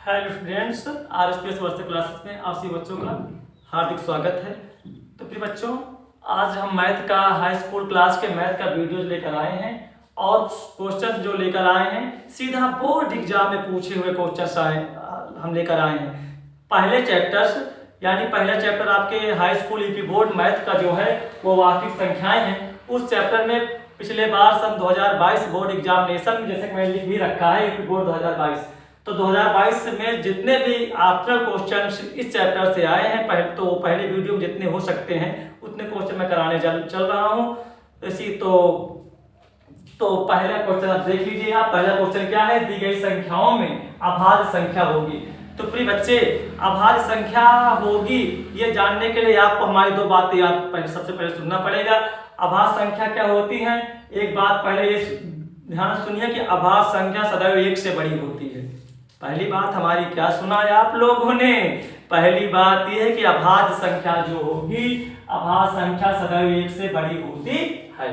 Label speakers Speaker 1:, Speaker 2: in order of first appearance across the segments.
Speaker 1: Hello students, आरएसपीएस वर्ष classes में आप सभी बच्चों का हार्दिक स्वागत है। तो प्रिय बच्चों, आज हम मैथ का हाई स्कूल क्लास के मैथ का वीडियो लेकर आए हैं और क्वेश्चंस जो लेकर आए हैं सीधा बोर्ड एग्जाम में पूछे हुए क्वेश्चंस हम लेकर आए हैं। पहले चैप्टर्स यानी पहला चैप्टर आपके high school UP board math का जो है वो वास्तविक संख्याएं हैं। उस चैप्टर में पिछले बार सन 2022 बोर्ड एग्जामिनेशन में जैसे मैंने लिख भी रखा है यूपी बोर्ड 2022, तो 2022 में जितने भी आफ्टर क्वेश्चंस इस चैप्टर से आए हैं पहले वीडियो में जितने हो सकते हैं उतने क्वेश्चन मैं कराने चल रहा हूं। इसी तो पहला क्वेश्चन आप देख लीजिए। आप पहला क्वेश्चन क्या है, दी गई संख्याओं में अभाज्य संख्या होगी। तो प्रिय बच्चे, अभाज्य संख्या होगी ये जानने के लिए आपको हमारी दो बातें सबसे पहले सुनना पड़ेगा। अभाज्य संख्या क्या होती है, एक बात पहले ये ध्यान सुनिए कि अभाज्य संख्या सदैव एक से बड़ी होती है। पहली बात हमारी क्या सुना है आप लोगों ने, पहली बात यह है कि अभाज्य संख्या जो होगी, अभाज्य संख्या सदैव एक से बड़ी होती है।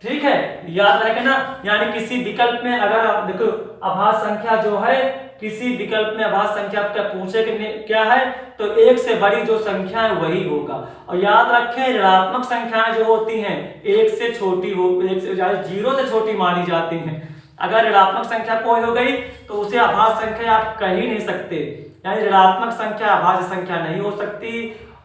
Speaker 1: ठीक है, याद रहेगा ना। यानी किसी विकल्प में अगर आप देखो अभाज्य संख्या जो है, किसी विकल्प में अभाज्य संख्या आपका पूछे कि क्या है तो एक से बड़ी जो संख्या है वही होगा। और याद रखें ऋणात्मक संख्याएं जो होती हैं एक से छोटी हो, एक से जीरो से छोटी मानी जाती हैं। अगर ऋणात्मक संख्या कोई हो गई तो उसे अभाज्य संख्या आप कह ही नहीं सकते, यानी ऋणात्मक संख्या अभाज्य संख्या नहीं हो सकती।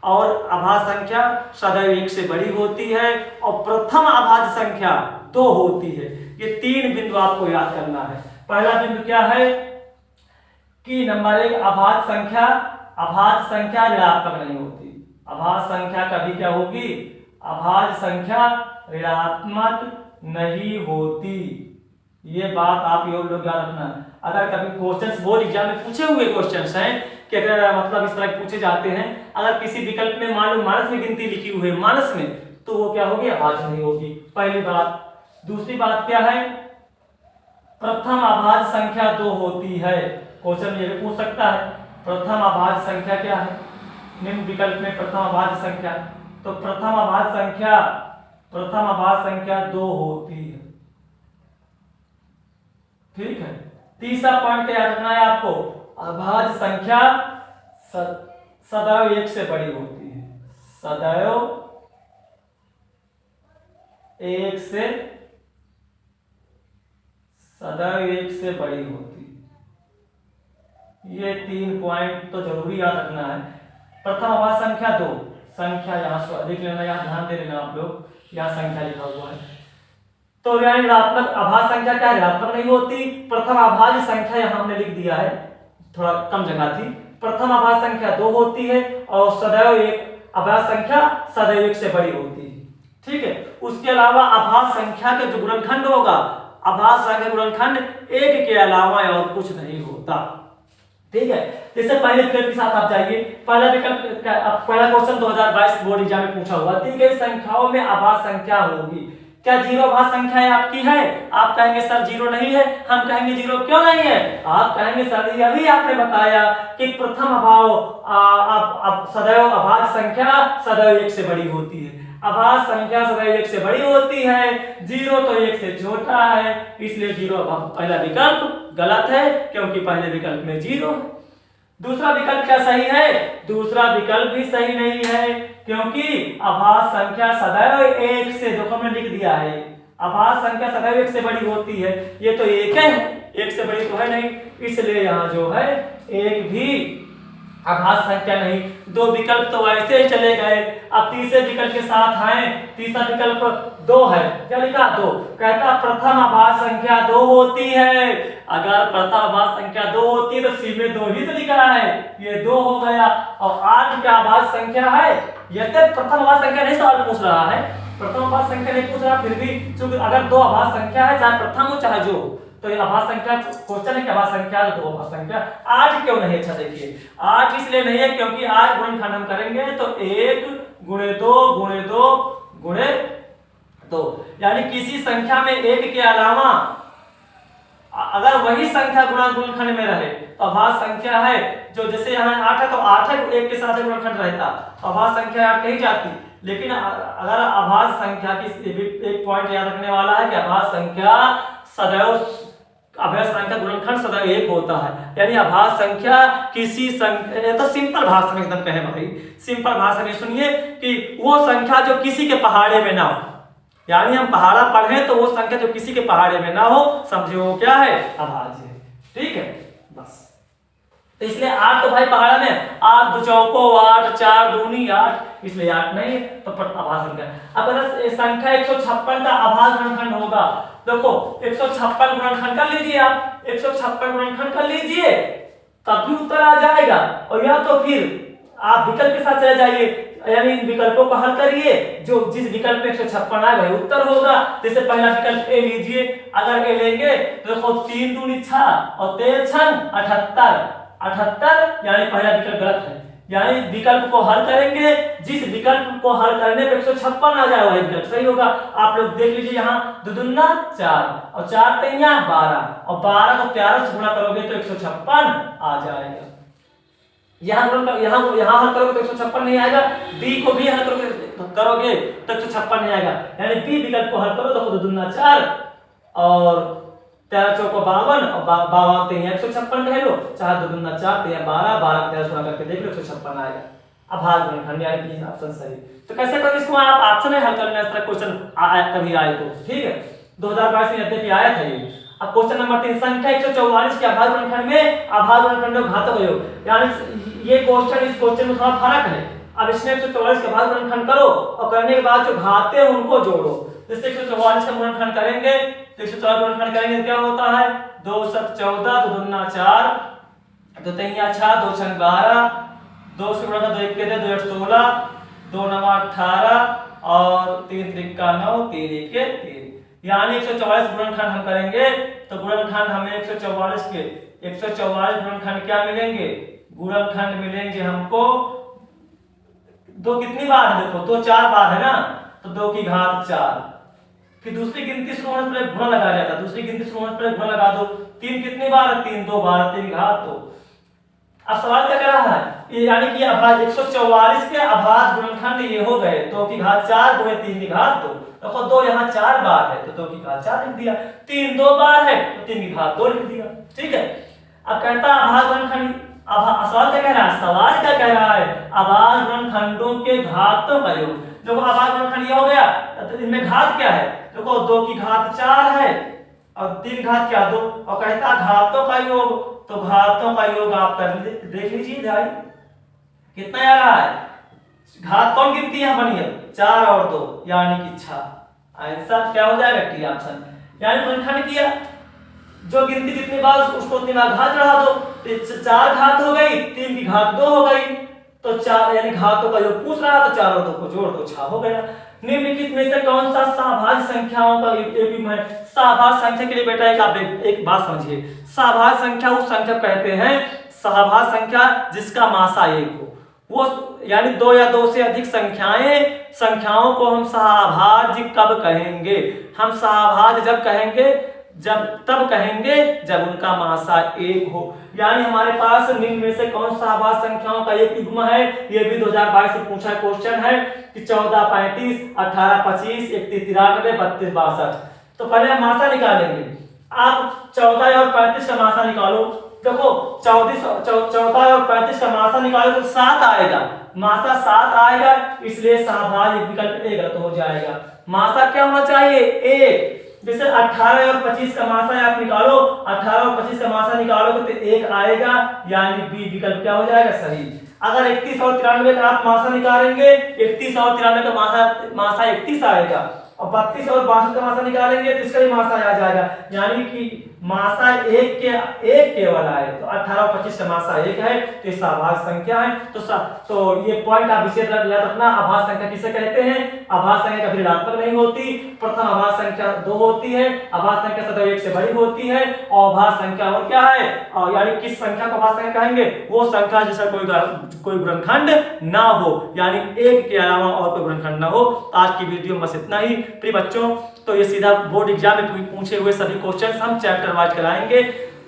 Speaker 1: और अभाज्य संख्या सदैव एक से बड़ी होती है और प्रथम अभाज्य संख्या 2 होती है। ये 3 बिंदु आपको याद करना है। पहला बिंदु क्या है कि नंबर 1, अभाज्य संख्या ऋणात्मक नहीं होती। अभाज्य संख्या कभी क्या होगी, अभाज्य संख्या ऋणात्मक नहीं होती। ये बात आप लोग याद रखना। अगर कभी क्वेश्चंस बोर्ड एग्जाम में पूछे हुए क्वेश्चंस हैं कि अगर मतलब इस तरह पूछे जाते हैं, अगर किसी विकल्प में मान लो मानस में गिनती लिखी हुई है मानस में, तो वो क्या होगी, अभाज्य नहीं होगी। पहली बात। दूसरी बात क्या है, प्रथम अभाज्य संख्या 2 होती है। क्वेश्चन ये भी पूछ सकता है प्रथम अभाज्य संख्या क्या है, निम्न विकल्प में प्रथम अभाज्य संख्या, तो प्रथम अभाज्य संख्या 2 होती है। ठीक है। तीसरा पॉइंट याद रखना है आपको, अभाज्य संख्या सदैव एक से बड़ी होती है। सदैव एक से बड़ी होती है। ये 3 पॉइंट तो जरूरी याद रखना है। प्रथम अभाज्य संख्या 2, संख्या यहां देख लेना, यहां ध्यान दे लेना आप लोग, यहां संख्या लिखा हुआ है। तो ऋणात्मक अभाज्य संख्या क्या ऋणात्मक नहीं होती। प्रथम अभाज्य संख्या यहां हमने लिख दिया है, थोड़ा कम जगह थी। प्रथम अभाज्य संख्या 2 होती है और सदैव एक अभाज्य संख्या सदैव एक से बड़ी होती है। ठीक है। उसके अलावा अभाज्य संख्या का जो गुणनखंड होगा, अभाज्य संख्या गुणनखंड 1 के अलावा और कुछ नहीं होता। ठीक है। जैसे पहले विकल्प के साथ आप जाइए। पहला विकल्प पहला क्वेश्चन 2022 बोर्ड एग्जाम में पूछा हुआ, दी गई संख्याओं में अभाज्य संख्या होगी। क्या जीरो अभाज्य संख्या आपकी है? आप कहेंगे सर जीरो नहीं है। हम कहेंगे जीरो क्यों नहीं है? आप कहेंगे सर अभी आपने बताया कि प्रथम सदैव अभाज्य संख्या सदैव एक से बड़ी होती है। अभाज्य संख्या सदैव एक से बड़ी होती है, जीरो तो एक से छोटा है, इसलिए जीरो पहला विकल्प गलत है क्योंकि पहले विकल्प में जीरो है। दूसरा विकल्प क्या सही है? दूसरा विकल्प भी सही नहीं है क्योंकि अभाज्य संख्या सदैव एक से, देखो हमने लिख दिया है अभाज्य संख्या सदैव एक से बड़ी होती है। ये तो एक है, एक से बड़ी तो है नहीं, इसलिए यहाँ जो है एक भी अभाज्य संख्या नहीं। 2 विकल्प तो ऐसे ही चले गए। अब तीसरे विकल्प के साथ आए। तीसरा विकल्प 2 है, क्या लिखा 2, कहता प्रथम अभाज्य संख्या 2 होती है। अगर प्रथम अभाज्य संख्या 2 होती है तो सी में 2 ही तो लिखा है, ये 2 हो गया। और 8 क्या अभाज्य संख्या है? यदि प्रथम अभाज्य संख्या नहीं सवाल पूछ रहा है, प्रथम अभाज्य संख्या नहीं पूछ रहा, फिर भी चूंकि अगर 2 अभाज्य संख्या है, चाहे प्रथम हो चाहे जो, तो ये अभाज्य संख्या क्वेश्चन है कि अभाज्य संख्या 2 अभाज्य संख्या 8 क्यों नहीं? अच्छा देखिए 8 इसलिए नहीं है क्योंकि 8 गुणनखंड हम करेंगे तो 1 गुणे 2 गुणे 2 गुणे 2, यानी किसी संख्या में 1 के अलावा अगर वही संख्या गुणनखंड में रहे तो अभाज्य संख्या है। जो जैसे यहाँ 8 है तो 8 1 के साथ गुणनखंड रहता, अभाज्य संख्या 8 कहीं जाती। लेकिन अगर अभाज्य संख्या की एक पॉइंट याद रखने वाला है कि अभाज्य संख्या सदैव अभाज्य संख्या गुणनखंड सदैव एक होता है। यानी अभाज्य संख्या किसी संख्या, तो सिंपल भाषा में एकदम कहे भाई, सिंपल भाषा में सुनिए कि वो संख्या जो किसी के पहाड़े में ना हो, यानी हम पहाड़ा पढ़े तो वो संख्या जो किसी के पहाड़े में ना हो, समझे वो क्या है, अभाज्य है। ठीक है, बस। तो इसलिए 8 तो भाई पहाड़ा में 8 दो चौको 8, 4 दूनी 8, इसलिए 8 नहीं है, तो अभाज्य संख्या। अब अगर संख्या 156 का अभाज्य गुणनखंड होगा, देखो 156 गुणनखंड कर लीजिए आप, 156 गुणनखंड कर लीजिए, तब भी उत्तर आ जाएगा। और या तो फिर आप विकल्प के साथ चले जाइए, यानी इन विकल्पों को हल करिए, जो जिस विकल्प में 156 आए वही उत्तर होगा। जैसे पहला विकल्प ए लीजिए, अगर ए लेंगे तो देखो 3 दूनी 6 और 3 छन 78, यानी पहला विकल्प गलत है। यानी विकल्प को हल करेंगे, जिस विकल्प को हल करने पे 156 आ जाए वही विकल्प सही होगा। आप लोग देख लीजिए, यहाँ 2 दूना 4 और 4 3 12 और 12 को 13 से गुणा करोगे तो 156 आ जाएगा। यहाँ हल करोगे तो 156 नहीं आएगा, बी को भी हल करोगे तो 156 नहीं आएगा। यानी बी विकल्प को हल करो तो 2 दूना 4 और 13 चौको 52 और 52 3 156 कह लो, 4 2 दूना 4 3 12, 12 13 गुणा करके देख लो 156 आएगा। अभाज्य गुणनखंड यानी बी ऑप्शन सही। तो कैसे करोगे इसको, आप ऑप्शन में हल करना, इस तरह क्वेश्चन कभी आए तो। ठीक है, 2022 में यद्यपि आया था ये। अब क्वेश्चन नंबर 3, संख्या 144 के अभाज्य गुणनखंड में अभाज्य गुणनखंड घातक योग, यानी ये क्वेश्चन इस क्वेश्चन में थोड़ा फर्क है। अब इसमें 144 का अभाज्य गुणनखंड करो और करने के बाद जो घाते हैं उनको जोड़ो। जैसे 144 का गुणनखंड करेंगे तो 144 गुणनखंड करेंगे क्या होता है, 2 7 14, 2 दूना 4, 2 3 6, 2 6 12, 2 से गुणा 2 1 के दे 2 8 16, 2 9 18 और 3 3 9, 3 1 3। यानी 144 गुणनखंड हम करेंगे तो गुणनखंड हमें 144 के 144 गुणनखंड क्या मिलेंगे, गुणनखंड मिलेंगे हमको 2 कितनी बार है, देखो 2 4 बार है ना, तो 2 की घात 4। फिर दूसरी गिनती शुरू होने से पहले गुणा लगा जाता है, दूसरी गिनती शुरू होने से पहले गुणा लगा दो। 3 कितनी बार है, 3 2 बार, 3 घात 2। अब सवाल क्या कर रहा है, यानी कि अभाज्य 144 के अभाज्य गुणनखंड ये हो गए 2 की घात 4 गुणे 3 की घात 2। देखो 2 यहाँ 4 बार है तो 2 की घात 4 लिख दिया, 3 2 बार है तो 3 की घात 2 लिख दिया। ठीक है, अब कहता है अभाज्य गुणनखंड, सवाल क्या कह रहा है, सवाल क्या कह रहा है, अभाज्य गुणनखंडों के घातों का योग। देखो अभाज्य गुणनखंड ये हो गया, तो इनमें घात क्या है, देखो 2 की घात 4 है और 3 घात क्या 2, और कहता घातों का योग, तो घातों का योग आप कर देख लीजिए भाई कितना आ रहा है। घात कौन गिनती है बनी है, 4 और 2 यानी कि 6। आंसर क्या हो जाएगा, टी ऑप्शन। यानी गुणनखंड किया, जो गिनती जितनी बार उसको उतनी बार घात चढ़ा दो, तो 4 घात हो गई, 3 की घात 2 हो गई, तो 4 यानी घातों का योग पूछ रहा, तो 4 और 2 को जोड़ दो 6 हो गया। निम्नलिखित में से कौन सा सहभाज्य संख्याओं का युग्म है। सहभाज्य संख्या के लिए बेटा एक बात समझिए, सहभाज्य संख्या उस संख्या कहते हैं, सहभाज्य संख्या जिसका मासा 1 हो, वो यानी 2 या 2 से अधिक संख्याओं को हम सहभाज्य कब कहेंगे, हम सहभाज्य तब कहेंगे जब उनका मासा 1 हो। यानी हमारे पास निम्न में से कौन सहभाज्य संख्याओं का एक युग्म है, ये भी 2022 से पूछा क्वेश्चन है कि 14 35, 18 25, 31 93, 32 62। तो पहले हम मासा निकालेंगे, आप 14 और 35 का मासा निकालो। देखो 14 और 35 का मासा निकालो तो 7 आएगा, मासा 7 आएगा, इसलिए सहभाज्य विकल्प ए गलत हो जाएगा। मासा क्या होना चाहिए, 1। जैसे 18 और 25 का मासा आप निकालो, 18 और 25 का मासा निकालोगे तो 1 आएगा, यानी बी विकल्प क्या हो जाएगा, सही। अगर 31 और 93 का आप मासा निकालेंगे, 31 और 93 का मासा 31 आएगा, और 32 और 62 का मासा निकालेंगे तो इसका भी मासा आ जाएगा, यानी कि मासा 1 केवल आए, तो 18 और 25 का मासा 1 है, तो इसका अभाज्य संख्या है। तो ये पॉइंट आप विशेष याद रखना, अभाज्य संख्या किसे कहते हैं, अभाज्य संख्या कभी ऋणात्मक नहीं होती, प्रथम अभाज्य संख्या 2 होती है, अभाज्य संख्या सदैव 1 से बड़ी होती है, और अभाज्य संख्या और क्या है, यानी किस संख्या को अभाज्य संख्या कहेंगे, वो संख्या जिसका कोई गुणनखंड ना हो, यानी 1 के अलावा और कोई गुणनखंड ना हो। आज की वीडियो में बस इतना ही प्रिय बच्चों। तो ये सीधा बोर्ड एग्जाम में पूछे हुए सभी क्वेश्चन हम चैप्टर वाइज कराएंगे।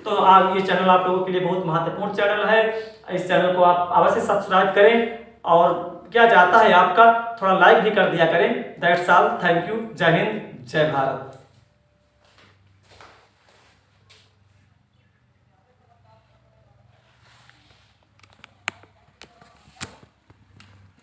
Speaker 1: तो आप ये चैनल आप लोगों के लिए बहुत महत्वपूर्ण चैनल है, इस चैनल को आप अवश्य सब्सक्राइब करें, और क्या जाता है आपका थोड़ा लाइक भी कर दिया करें। दैट्स ऑल, थैंक यू, जय हिंद, जय भारत।